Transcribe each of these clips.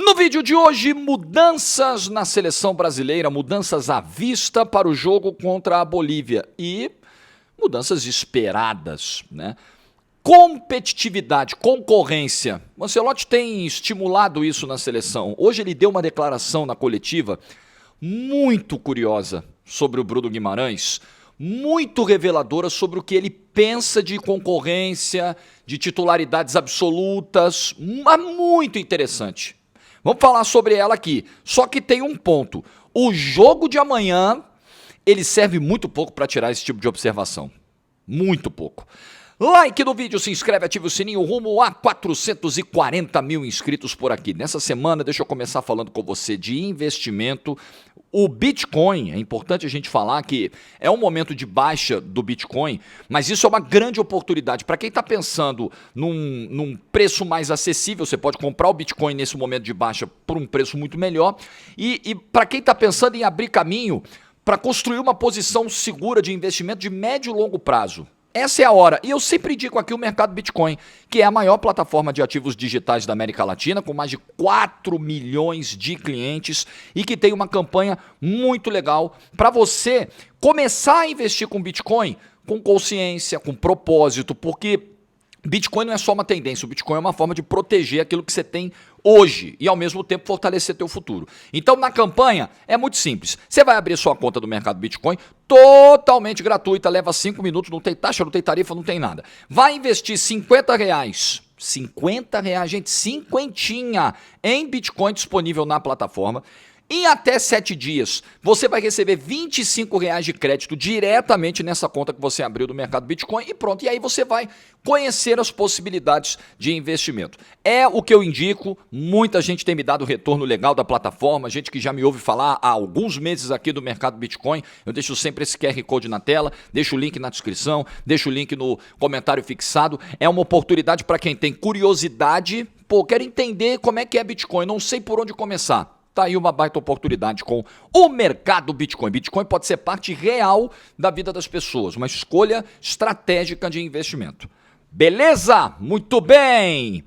No vídeo de hoje, mudanças na seleção brasileira, mudanças à vista para o jogo contra a Bolívia e mudanças esperadas, né? Competitividade, concorrência. O Ancelotti tem estimulado isso na seleção. Hoje ele deu uma declaração na coletiva muito curiosa sobre o Bruno Guimarães, muito reveladora sobre o que ele pensa de concorrência, de titularidades absolutas, muito interessante. Vamos falar sobre ela aqui. Só que tem um ponto. O jogo de amanhã, ele serve muito pouco para tirar esse tipo de observação. Muito pouco. Like no vídeo, se inscreve, ativa o sininho, rumo a 440 mil inscritos por aqui. Nessa semana, deixa eu começar falando com você de investimento. O Bitcoin, é importante a gente falar que é um momento de baixa do Bitcoin, mas isso é uma grande oportunidade. Para quem está pensando num preço mais acessível, você pode comprar o Bitcoin nesse momento de baixa por um preço muito melhor. E para quem está pensando em abrir caminho para construir uma posição segura de investimento de médio e longo prazo. Essa é a hora. E eu sempre indico aqui o mercado Bitcoin, que é a maior plataforma de ativos digitais da América Latina, com mais de 4 milhões de clientes e que tem uma campanha muito legal para você começar a investir com Bitcoin com consciência, com propósito, porque Bitcoin não é só uma tendência, o Bitcoin é uma forma de proteger aquilo que você tem hoje e ao mesmo tempo fortalecer teu futuro. Então na campanha é muito simples, você vai abrir sua conta do mercado Bitcoin totalmente gratuita, leva 5 minutos, não tem taxa, não tem tarifa, não tem nada. Vai investir R$50, R$50, gente, cinquentinha em Bitcoin disponível na plataforma. Em até 7 dias, você vai receber R$25 de crédito diretamente nessa conta que você abriu do mercado Bitcoin e pronto. E aí você vai conhecer as possibilidades de investimento. É o que eu indico, muita gente tem me dado retorno legal da plataforma, gente que já me ouve falar há alguns meses aqui do mercado Bitcoin. Eu deixo sempre esse QR Code na tela, deixo o link na descrição, deixo o link no comentário fixado. É uma oportunidade para quem tem curiosidade, quero entender como é que é Bitcoin, não sei por onde começar. Tá aí uma baita oportunidade com o mercado Bitcoin. Bitcoin pode ser parte real da vida das pessoas, uma escolha estratégica de investimento. Beleza? Muito bem!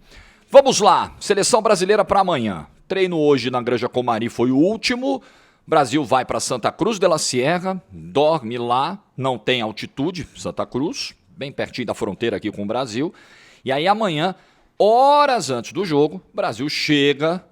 Vamos lá, seleção brasileira para amanhã. Treino hoje na Granja Comari foi o último. Brasil vai para Santa Cruz de la Sierra, dorme lá, não tem altitude, Santa Cruz, bem pertinho da fronteira aqui com o Brasil. E aí amanhã, horas antes do jogo, o Brasil chega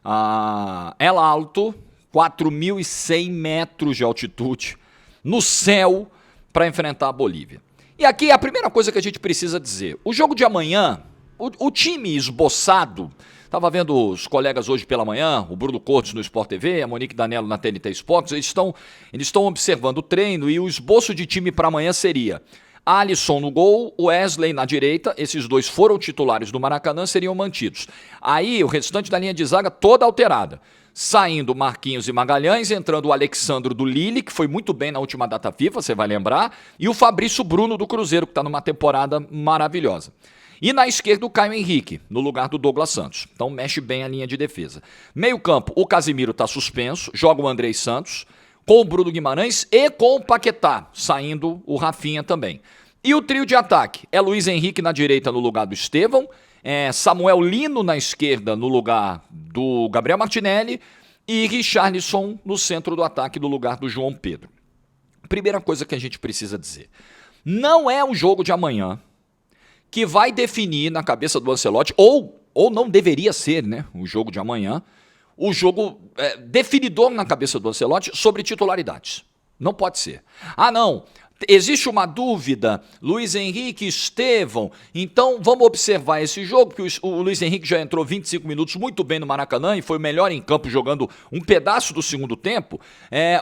a El Alto, 4.100 metros de altitude, no céu, para enfrentar a Bolívia. E aqui a primeira coisa que a gente precisa dizer, o jogo de amanhã, o time esboçado, estava vendo os colegas hoje pela manhã, o Bruno Cortes no Sport TV, a Monique Danello na TNT Sports, eles estão observando o treino e o esboço de time para amanhã seria Alisson no gol, Wesley na direita, esses dois foram titulares do Maracanã, seriam mantidos. Aí o restante da linha de zaga toda alterada. Saindo Marquinhos e Magalhães, entrando o Alexandro do Lille, que foi muito bem na última data FIFA, você vai lembrar, e o Fabrício Bruno do Cruzeiro, que está numa temporada maravilhosa. E na esquerda o Caio Henrique, no lugar do Douglas Santos. Então mexe bem a linha de defesa. Meio campo, o Casimiro está suspenso, joga o Andrei Santos, com o Bruno Guimarães e com o Paquetá, saindo o Rafinha também. E o trio de ataque é Luiz Henrique na direita no lugar do Estevão, Samuel Lino na esquerda no lugar do Gabriel Martinelli e Richarlison no centro do ataque no lugar do João Pedro. Primeira coisa que a gente precisa dizer, não é o jogo de amanhã que vai definir na cabeça do Ancelotti, ou não deveria ser, né, o jogo de amanhã, o jogo definidor na cabeça do Ancelotti sobre titularidades. Não pode ser. Ah, não, existe uma dúvida, Luiz Henrique, Estevão, então vamos observar esse jogo, porque o Luiz Henrique já entrou 25 minutos muito bem no Maracanã e foi o melhor em campo jogando um pedaço do segundo tempo.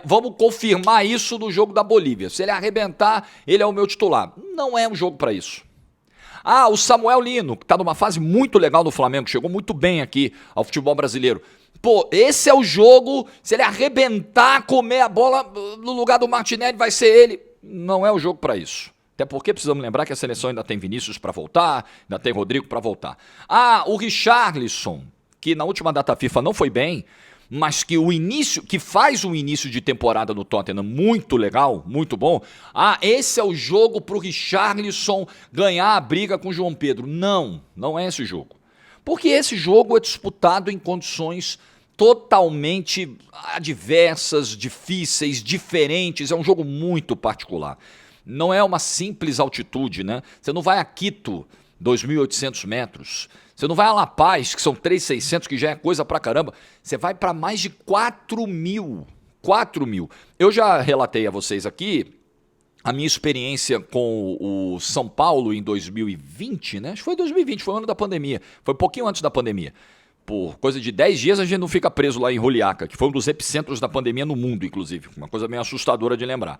Vamos confirmar isso no jogo da Bolívia. Se ele arrebentar, ele é o meu titular. Não é um jogo para isso. Ah, o Samuel Lino, que está numa fase muito legal no Flamengo, chegou muito bem aqui ao futebol brasileiro. Esse é o jogo, se ele arrebentar, comer a bola no lugar do Martinelli, vai ser ele. Não é o jogo para isso. Até porque precisamos lembrar que a seleção ainda tem Vinícius para voltar, ainda tem Rodrigo para voltar. Ah, o Richarlison, que na última data FIFA não foi bem, mas que faz um início de temporada no Tottenham muito legal, muito bom. Ah, esse é o jogo para o Richarlison ganhar a briga com o João Pedro. Não é esse o jogo. Porque esse jogo é disputado em condições totalmente adversas, difíceis, diferentes. É um jogo muito particular. Não é uma simples altitude, né? Você não vai a Quito, 2.800 metros. Você não vai a La Paz, que são 3.600, que já é coisa pra caramba. Você vai para mais de 4.000. 4.000. Eu já relatei a vocês aqui a minha experiência com o São Paulo em 2020, né? Acho que foi 2020, foi o ano da pandemia. Foi um pouquinho antes da pandemia. Por coisa de 10 dias a gente não fica preso lá em Juliaca, que foi um dos epicentros da pandemia no mundo, inclusive. Uma coisa meio assustadora de lembrar.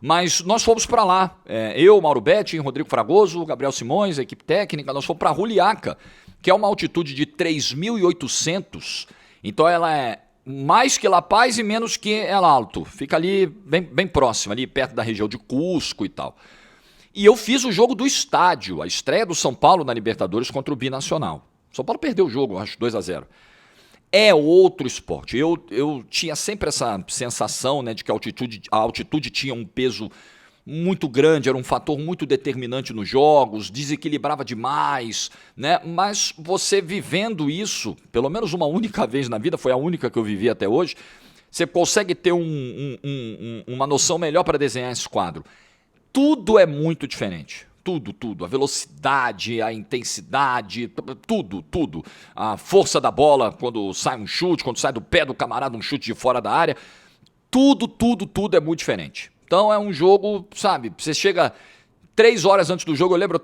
Mas nós fomos para lá. Eu, Mauro Betti, Rodrigo Fragoso, Gabriel Simões, a equipe técnica, nós fomos para Juliaca, que é uma altitude de 3.800. Então ela é mais que La Paz e menos que El Alto. Fica ali bem próximo, ali perto da região de Cusco e tal. E eu fiz o jogo do estádio, a estreia do São Paulo na Libertadores contra o Binacional. São Paulo perdeu o jogo, acho 2-0. É outro esporte. Eu tinha sempre essa sensação, né, de que a altitude tinha um peso muito grande, era um fator muito determinante nos jogos, desequilibrava demais, né? Mas você vivendo isso, pelo menos uma única vez na vida, foi a única que eu vivi até hoje, você consegue ter uma noção melhor para desenhar esse quadro. Tudo é muito diferente. Tudo. A velocidade, a intensidade, tudo. A força da bola quando sai um chute, quando sai do pé do camarada um chute de fora da área. Tudo é muito diferente. Então é um jogo, sabe, você chega 3 horas antes do jogo, eu lembro,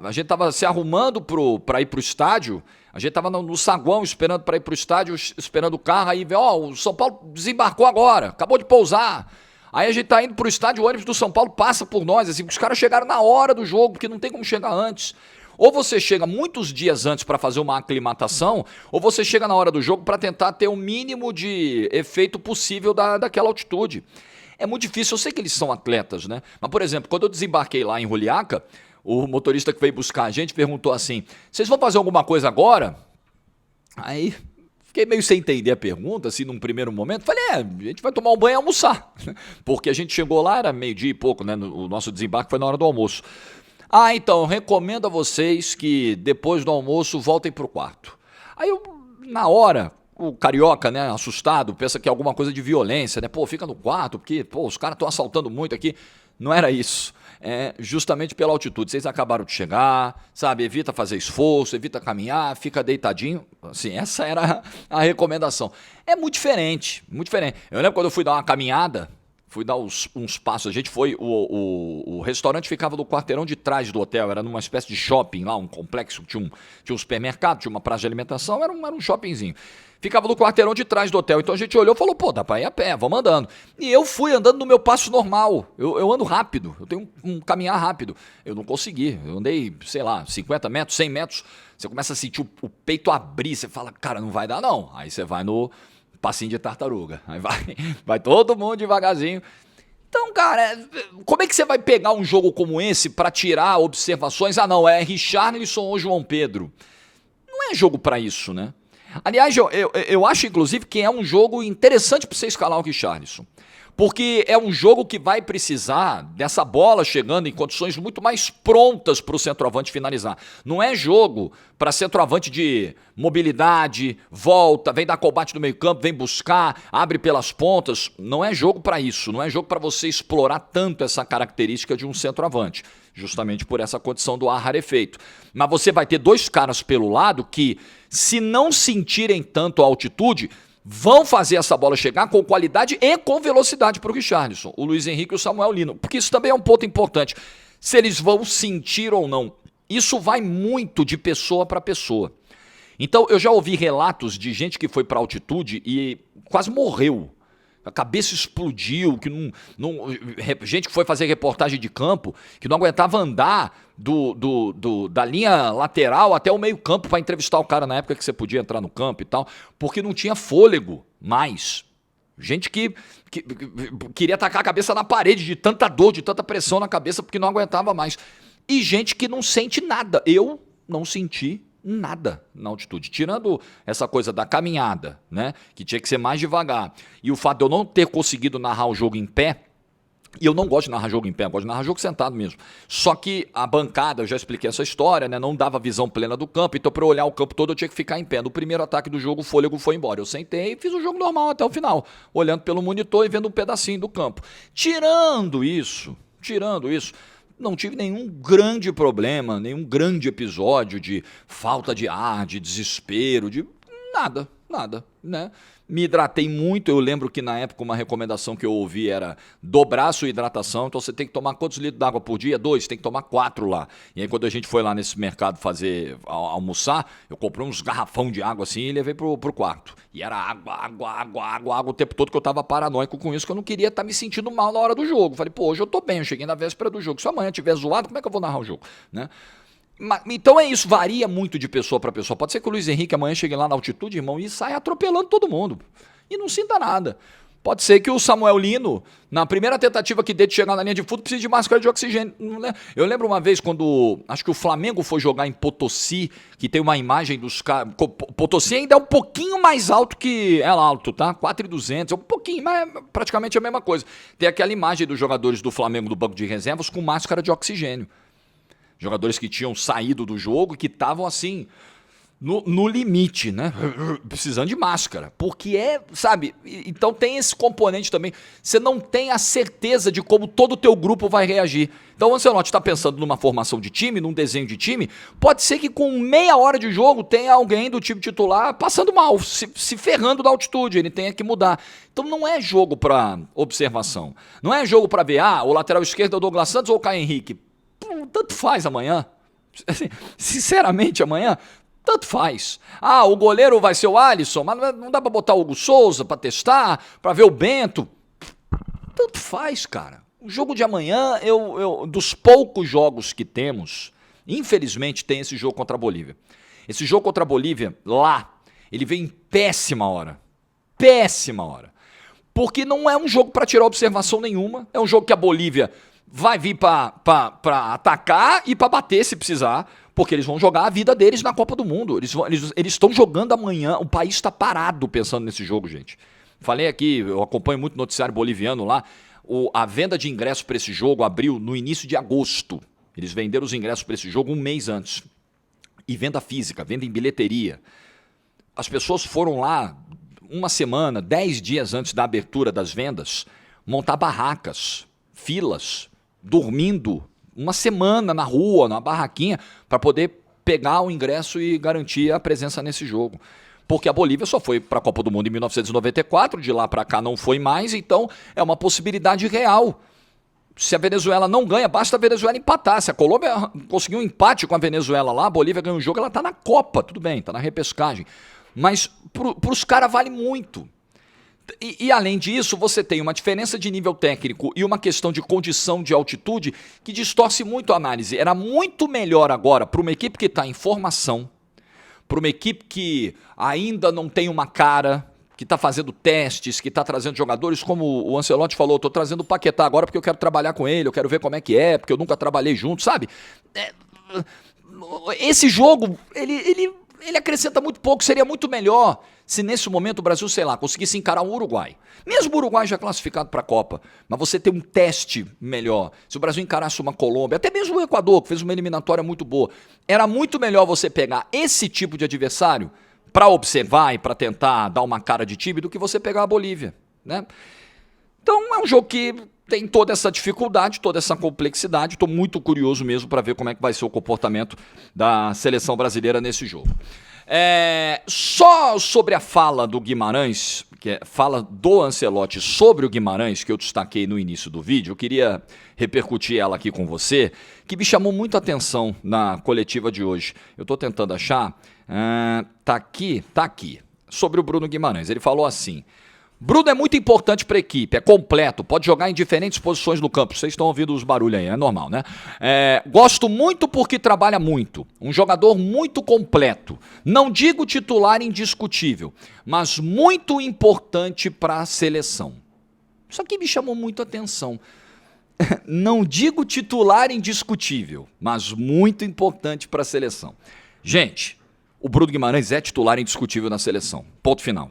a gente tava se arrumando para ir pro estádio, a gente tava no saguão esperando para ir pro estádio, esperando o carro, aí vê, o São Paulo desembarcou agora, acabou de pousar. Aí a gente tá indo pro estádio, o ônibus do São Paulo passa por nós, assim, os caras chegaram na hora do jogo, porque não tem como chegar antes. Ou você chega muitos dias antes para fazer uma aclimatação, ou você chega na hora do jogo para tentar ter o mínimo de efeito possível daquela altitude. É muito difícil, eu sei que eles são atletas, né? Mas, por exemplo, quando eu desembarquei lá em Juliaca, o motorista que veio buscar a gente perguntou assim, vocês vão fazer alguma coisa agora? Aí fiquei meio sem entender a pergunta, assim, num primeiro momento. Falei, a gente vai tomar um banho e almoçar. Porque a gente chegou lá, era 12:00 e pouco, né? O nosso desembarque foi na hora do almoço. Então, recomendo a vocês que depois do almoço voltem pro quarto. Aí eu, na hora, o carioca, né, assustado, pensa que é alguma coisa de violência, né? Fica no quarto, porque, os caras estão assaltando muito aqui. Não era isso. É justamente pela altitude. Vocês acabaram de chegar, sabe? Evita fazer esforço, evita caminhar, fica deitadinho. Assim, essa era a recomendação. É muito diferente, muito diferente. Eu lembro quando eu fui dar uma caminhada, fui dar uns passos. A gente foi, o restaurante ficava no quarteirão de trás do hotel, era numa espécie de shopping lá, um complexo, tinha um supermercado, tinha uma praça de alimentação, era um shoppingzinho. Ficava no quarteirão de trás do hotel. Então a gente olhou e falou, dá pra ir a pé, vamos andando. E eu fui andando no meu passo normal. Eu ando rápido, eu tenho um caminhar rápido. Eu não consegui, eu andei, sei lá, 50 metros, 100 metros. Você começa a sentir o peito abrir, você fala, cara, não vai dar não. Aí você vai no passinho de tartaruga. Aí vai todo mundo devagarzinho. Então, cara, como é que você vai pegar um jogo como esse pra tirar observações? Não, é Richarlison ou João Pedro. Não é jogo pra isso, né? Aliás, eu acho, inclusive, que é um jogo interessante para você escalar o Richarlison. Porque é um jogo que vai precisar dessa bola chegando em condições muito mais prontas para o centroavante finalizar. Não é jogo para centroavante de mobilidade, volta, vem dar combate no meio campo, vem buscar, abre pelas pontas. Não é jogo para isso, não é jogo para você explorar tanto essa característica de um centroavante. Justamente por essa condição do ar rarefeito. Mas você vai ter 2 caras pelo lado que, se não sentirem tanto a altitude, vão fazer essa bola chegar com qualidade e com velocidade para o Richarlison, o Luiz Henrique e o Samuel Lino. Porque isso também é um ponto importante. Se eles vão sentir ou não. Isso vai muito de pessoa para pessoa. Então, eu já ouvi relatos de gente que foi para altitude e quase morreu. A cabeça explodiu, gente que foi fazer reportagem de campo, que não aguentava andar da linha lateral até o meio campo para entrevistar o cara na época que você podia entrar no campo e tal, porque não tinha fôlego mais. Gente que queria tacar a cabeça na parede de tanta dor, de tanta pressão na cabeça, porque não aguentava mais. E gente que não sente nada. Eu não senti nada na altitude, tirando essa coisa da caminhada, né, que tinha que ser mais devagar, e o fato de eu não ter conseguido narrar o jogo em pé, E eu não gosto de narrar jogo em pé, eu gosto de narrar jogo sentado mesmo. Só que a bancada, eu já expliquei essa história, né? Não dava visão plena do campo, então para eu olhar o campo todo eu tinha que ficar em pé. No primeiro ataque do jogo, o fôlego foi embora. Eu sentei e fiz o jogo normal até o final, olhando pelo monitor e vendo um pedacinho do campo. Tirando isso, não tive nenhum grande problema, nenhum grande episódio de falta de ar, de desespero, de nada, né? Me hidratei muito, eu lembro que na época uma recomendação que eu ouvi era dobrar a sua hidratação, então você tem que tomar quantos litros d'água por dia? 2, tem que tomar 4 lá. E aí quando a gente foi lá nesse mercado almoçar, eu comprei uns garrafão de água assim e levei pro quarto. E era água o tempo todo, que eu tava paranoico com isso, que eu não queria estar me sentindo mal na hora do jogo. Falei, pô, hoje eu tô bem, eu cheguei na véspera do jogo. Se amanhã tiver zoado, como é que eu vou narrar o jogo, né? Então é isso, varia muito de pessoa para pessoa. Pode ser que o Luiz Henrique amanhã chegue lá na altitude, irmão, e saia atropelando todo mundo. E não sinta nada. Pode ser que o Samuel Lino, na primeira tentativa que dê de chegar na linha de fundo, precise de máscara de oxigênio. Eu lembro uma vez quando, acho que o Flamengo foi jogar em Potosí, que tem uma imagem dos caras. Potosí ainda é um pouquinho mais alto que. É alto, tá? 4.200, é um pouquinho, mas é praticamente a mesma coisa. Tem aquela imagem dos jogadores do Flamengo do banco de reservas com máscara de oxigênio. Jogadores que tinham saído do jogo e que estavam assim, no limite, né? Precisando de máscara. Porque sabe, então tem esse componente também. Você não tem a certeza de como todo o teu grupo vai reagir. Então o Ancelotti está pensando numa formação de time, num desenho de time, pode ser que com meia hora de jogo tenha alguém do time titular passando mal, se ferrando da altitude, ele tenha que mudar. Então não é jogo para observação. Não é jogo para ver, o lateral esquerdo é o Douglas Santos ou o Caio Henrique. Tanto faz amanhã. Sinceramente, amanhã, tanto faz. O goleiro vai ser o Alisson, mas não dá pra botar o Hugo Souza pra testar, pra ver o Bento. Tanto faz, cara. O jogo de amanhã, dos poucos jogos que temos, infelizmente tem esse jogo contra a Bolívia. Esse jogo contra a Bolívia, lá, ele vem em péssima hora. Péssima hora. Porque não é um jogo pra tirar observação nenhuma. É um jogo que a Bolívia vai vir para atacar e para bater se precisar, porque eles vão jogar a vida deles na Copa do Mundo. Eles estão jogando amanhã, o país está parado pensando nesse jogo, gente. Falei aqui, eu acompanho muito o noticiário boliviano lá, a venda de ingressos para esse jogo abriu no início de agosto. Eles venderam os ingressos para esse jogo um mês antes. E venda física, venda em bilheteria. As pessoas foram lá uma semana, 10 dias antes da abertura das vendas, montar barracas, filas, dormindo uma semana na rua, na barraquinha, para poder pegar o ingresso e garantir a presença nesse jogo. Porque a Bolívia só foi para a Copa do Mundo em 1994, de lá para cá não foi mais, então é uma possibilidade real. Se a Venezuela não ganha, basta a Venezuela empatar. Se a Colômbia conseguir um empate com a Venezuela lá, a Bolívia ganha um jogo, ela está na Copa, tudo bem, está na repescagem. Mas para os caras vale muito. E além disso, você tem uma diferença de nível técnico e uma questão de condição de altitude que distorce muito a análise. Era muito melhor agora para uma equipe que está em formação, para uma equipe que ainda não tem uma cara, que está fazendo testes, que está trazendo jogadores, como o Ancelotti falou, estou trazendo o Paquetá agora porque eu quero trabalhar com ele, eu quero ver como é que é, porque eu nunca trabalhei junto, sabe? Esse jogo, ele acrescenta muito pouco, seria muito melhor se nesse momento o Brasil, sei lá, conseguisse encarar o Uruguai. Mesmo o Uruguai já classificado para a Copa, mas você ter um teste melhor. Se o Brasil encarasse uma Colômbia, até mesmo o Equador, que fez uma eliminatória muito boa, era muito melhor você pegar esse tipo de adversário para observar e para tentar dar uma cara de time do que você pegar a Bolívia, né? Então é um jogo que tem toda essa dificuldade, toda essa complexidade. Estou muito curioso mesmo para ver como é que vai ser o comportamento da seleção brasileira nesse jogo. Só sobre a fala do Guimarães, que é fala do Ancelotti sobre o Guimarães, que eu destaquei no início do vídeo, eu queria repercutir ela aqui com você, que me chamou muito a atenção na coletiva de hoje. Eu estou tentando achar, tá aqui, sobre o Bruno Guimarães. Ele falou assim: Bruno é muito importante para a equipe, é completo, pode jogar em diferentes posições no campo. Vocês estão ouvindo os barulhos aí, é normal, né? Gosto muito porque trabalha muito, um jogador muito completo. Não digo titular indiscutível, mas muito importante para a seleção. Isso aqui me chamou muito a atenção. Não digo titular indiscutível, mas muito importante para a seleção. Gente, o Bruno Guimarães é titular indiscutível na seleção. Ponto final.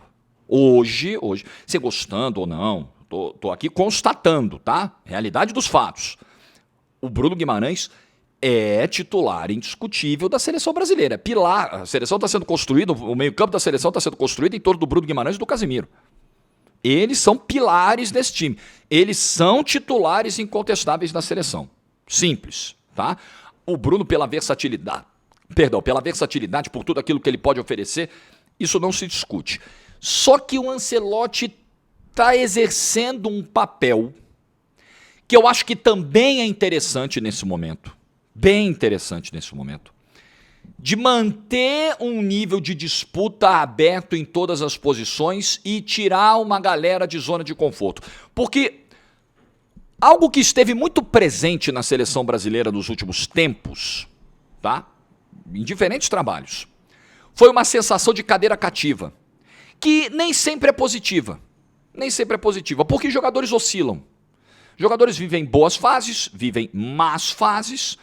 Hoje, você gostando ou não, tô aqui constatando, tá? Realidade dos fatos. O Bruno Guimarães é titular indiscutível da seleção brasileira. Pilar, a seleção está sendo construída, o meio-campo da seleção está sendo construído em torno do Bruno Guimarães e do Casemiro. Eles são pilares desse time. Eles são titulares incontestáveis da seleção. Simples, tá? O Bruno, pela versatilidade, por tudo aquilo que ele pode oferecer, isso não se discute. Só que o Ancelotti está exercendo um papel que eu acho que também é interessante nesse momento. Bem interessante nesse momento. De manter um nível de disputa aberto em todas as posições e tirar uma galera de zona de conforto. Porque algo que esteve muito presente na seleção brasileira nos últimos tempos, tá? Em diferentes trabalhos, foi uma sensação de cadeira cativa, que nem sempre é positiva. Nem sempre é positiva, porque jogadores oscilam. Jogadores vivem boas fases, vivem más fases,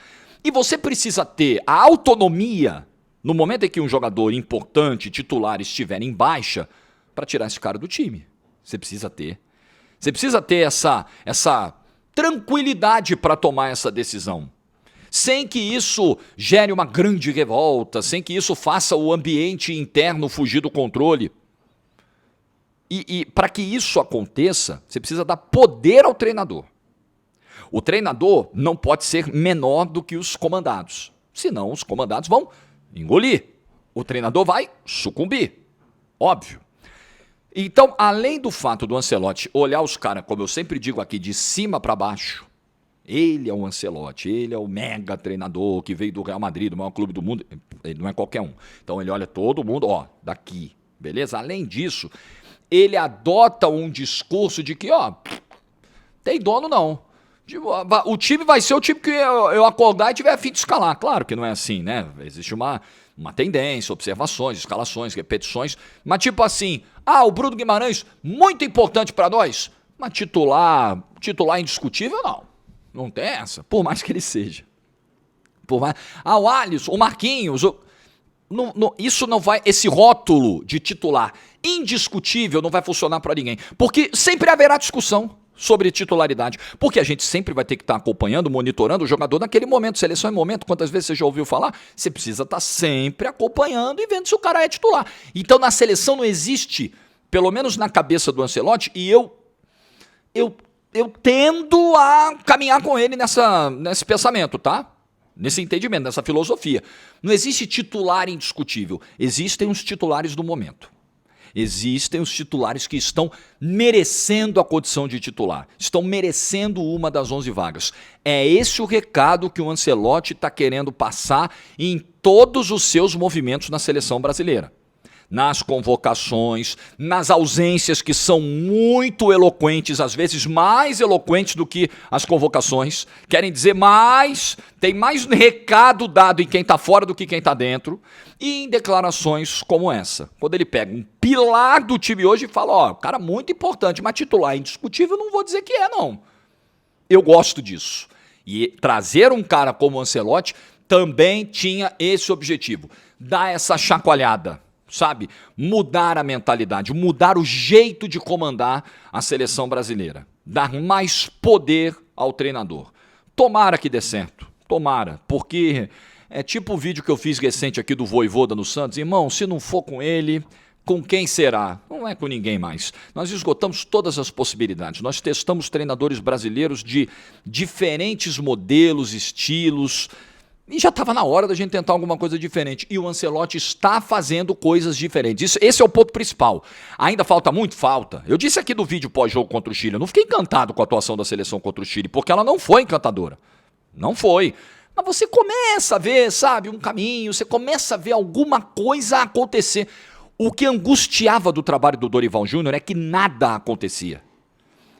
e você precisa ter a autonomia no momento em que um jogador importante, titular, estiver em baixa, para tirar esse cara do time. Você precisa ter. Você precisa ter essa tranquilidade para tomar essa decisão. Sem que isso gere uma grande revolta, sem que isso faça o ambiente interno fugir do controle. E para que isso aconteça, você precisa dar poder ao treinador. O treinador não pode ser menor do que os comandados. Senão os comandados vão engolir. O treinador vai sucumbir. Óbvio. Então, além do fato do Ancelotti olhar os caras, como eu sempre digo aqui, de cima para baixo, ele é o Ancelotti, ele é o mega treinador que veio do Real Madrid, do maior clube do mundo. Ele não é qualquer um. Então ele olha todo mundo, ó, daqui. Beleza? Além disso, ele adota um discurso de que, ó, tem dono não. O time vai ser o time que eu acordar e tiver a fim de escalar. Claro que não é assim, né? Existe uma tendência, observações, escalações, repetições. Mas tipo assim, o Bruno Guimarães, muito importante para nós. Mas titular indiscutível, não. Não tem essa, por mais que ele seja. O Alisson, o Marquinhos... isso não vai, esse rótulo de titular indiscutível não vai funcionar para ninguém. Porque sempre haverá discussão sobre titularidade, porque a gente sempre vai ter que estar acompanhando, monitorando o jogador naquele momento, seleção em momento, quantas vezes você já ouviu falar? Você precisa estar sempre acompanhando e vendo se o cara é titular. Então na seleção não existe, pelo menos na cabeça do Ancelotti, e eu tendo a caminhar com ele nesse pensamento, tá? Nesse entendimento, nessa filosofia. Não existe titular indiscutível, existem os titulares do momento. Existem os titulares que estão merecendo a condição de titular, estão merecendo uma das 11 vagas. É esse o recado que o Ancelotti está querendo passar em todos os seus movimentos na seleção brasileira. Nas convocações, nas ausências que são muito eloquentes, às vezes mais eloquentes do que as convocações, querem dizer mais, tem mais recado dado em quem está fora do que quem está dentro, e em declarações como essa, quando ele pega um pilar do time hoje e fala, cara muito importante, mas titular indiscutível, não vou dizer que é não. Eu gosto disso. E trazer um cara como o Ancelotti também tinha esse objetivo, dar essa chacoalhada, sabe? Mudar a mentalidade, mudar o jeito de comandar a seleção brasileira. Dar mais poder ao treinador. Tomara que dê certo. Tomara. Porque é tipo o vídeo que eu fiz recente aqui do Vojvoda no Santos. Irmão, se não for com ele, com quem será? Não é com ninguém mais. Nós esgotamos todas as possibilidades. Nós testamos treinadores brasileiros de diferentes modelos, estilos. E já estava na hora da gente tentar alguma coisa diferente. E o Ancelotti está fazendo coisas diferentes. Esse é o ponto principal. Ainda falta muito? Falta. Eu disse aqui do vídeo pós-jogo contra o Chile, eu não fiquei encantado com a atuação da seleção contra o Chile, porque ela não foi encantadora. Não foi. Mas você começa a ver, sabe, um caminho, você começa a ver alguma coisa acontecer. O que angustiava do trabalho do Dorival Júnior é que nada acontecia.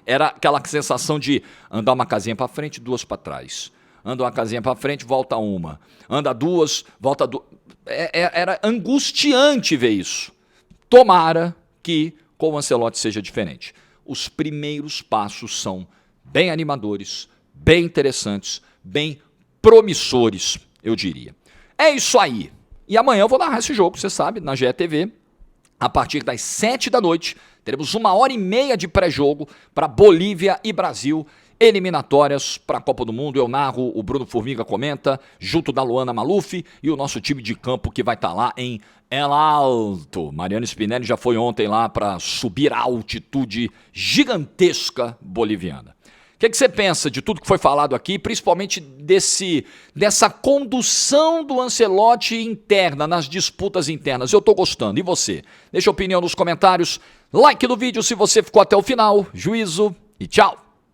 Era aquela sensação de andar uma casinha para frente, duas para trás. Anda uma casinha para frente, volta uma. Anda duas, volta duas. Era angustiante ver isso. Tomara que com o Ancelotti seja diferente. Os primeiros passos são bem animadores, bem interessantes, bem promissores, eu diria. É isso aí. E amanhã eu vou narrar esse jogo, você sabe, na GETV, a partir das 7 da noite, teremos 1h30 de pré-jogo para Bolívia e Brasil, eliminatórias para a Copa do Mundo. Eu narro, o Bruno Formiga comenta, junto da Luana Maluf e o nosso time de campo que vai estar lá em El Alto. Mariano Spinelli já foi ontem lá para subir a altitude gigantesca boliviana. O que você pensa de tudo que foi falado aqui, principalmente dessa condução do Ancelotti interna, nas disputas internas? Eu estou gostando. E você? Deixa a opinião nos comentários. Like no vídeo se você ficou até o final. Juízo e tchau!